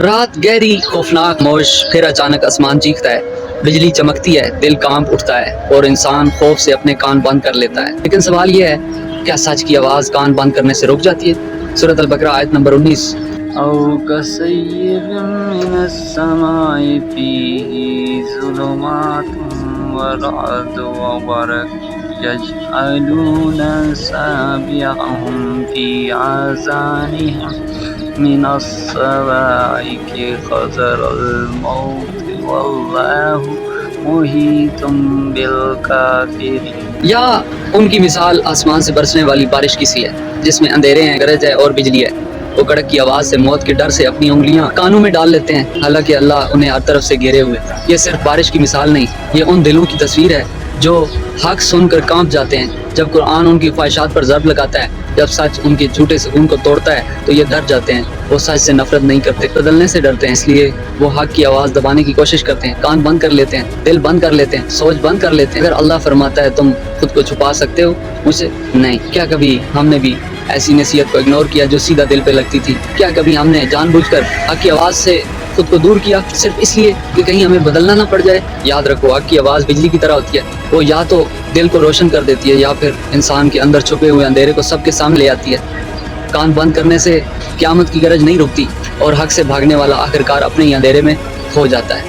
رات گہری خوفناک موش، پھر اچانک آسمان چیختا ہے، بجلی چمکتی ہے، دل کانپ اٹھتا ہے اور انسان خوف سے اپنے کان بند کر لیتا ہے۔ لیکن سوال یہ ہے، کیا سچ کی آواز کان بند کرنے سے رک جاتی ہے؟ سورۃ البقرہ آیت نمبر 19۔ او کصیب من السماء فیہ ظلمات ورعد وبرق یجعلون اصابعهم فی آذانهم من الصواعق حذر الموت واللہ محیط بالکافرین۔ یا ان کی مثال آسمان سے برسنے والی بارش کی سی ہے، جس میں اندھیرے ہیں، گرج ہے اور بجلی ہے۔ وہ کڑک کی آواز سے موت کے ڈر سے اپنی انگلیاں کانوں میں ڈال لیتے ہیں، حالانکہ اللہ انہیں ہر طرف سے گھیرے ہوئے۔ یہ صرف بارش کی مثال نہیں، یہ ان دلوں کی تصویر ہے جو حق سن کر کانپ جاتے ہیں جب قرآن ان کی خواہشات پر ضرب لگاتا ہے، جب سچ ان کے جھوٹے سکون کو توڑتا ہے تو یہ ڈر جاتے ہیں۔ وہ سچ سے نفرت نہیں کرتے، بدلنے سے ڈرتے ہیں، اس لیے وہ حق کی آواز دبانے کی کوشش کرتے ہیں، کان بند کر لیتے ہیں، دل بند کر لیتے ہیں، سوچ بند کر لیتے ہیں۔ اگر اللہ فرماتا ہے تم خود کو چھپا سکتے ہو مجھ سے، نہیں۔ کیا کبھی ہم نے بھی ایسی نصیحت کو اگنور کیا جو سیدھا دل پہ لگتی تھی؟ کیا کبھی ہم نے جان بوجھ کر حق کی آواز سے خود کو دور کیا، صرف اس لیے کہ کہیں ہمیں بدلنا نہ پڑ جائے؟ یاد رکھو، حق کی آواز بجلی کی طرح ہوتی ہے، وہ یا تو دل کو روشن کر دیتی ہے یا پھر انسان کے اندر چھپے ہوئے اندھیرے کو سب کے سامنے لے آتی ہے۔ کان بند کرنے سے قیامت کی گرج نہیں رکتی اور حق سے بھاگنے والا آخرکار اپنے ہی اندھیرے میں کھو جاتا ہے۔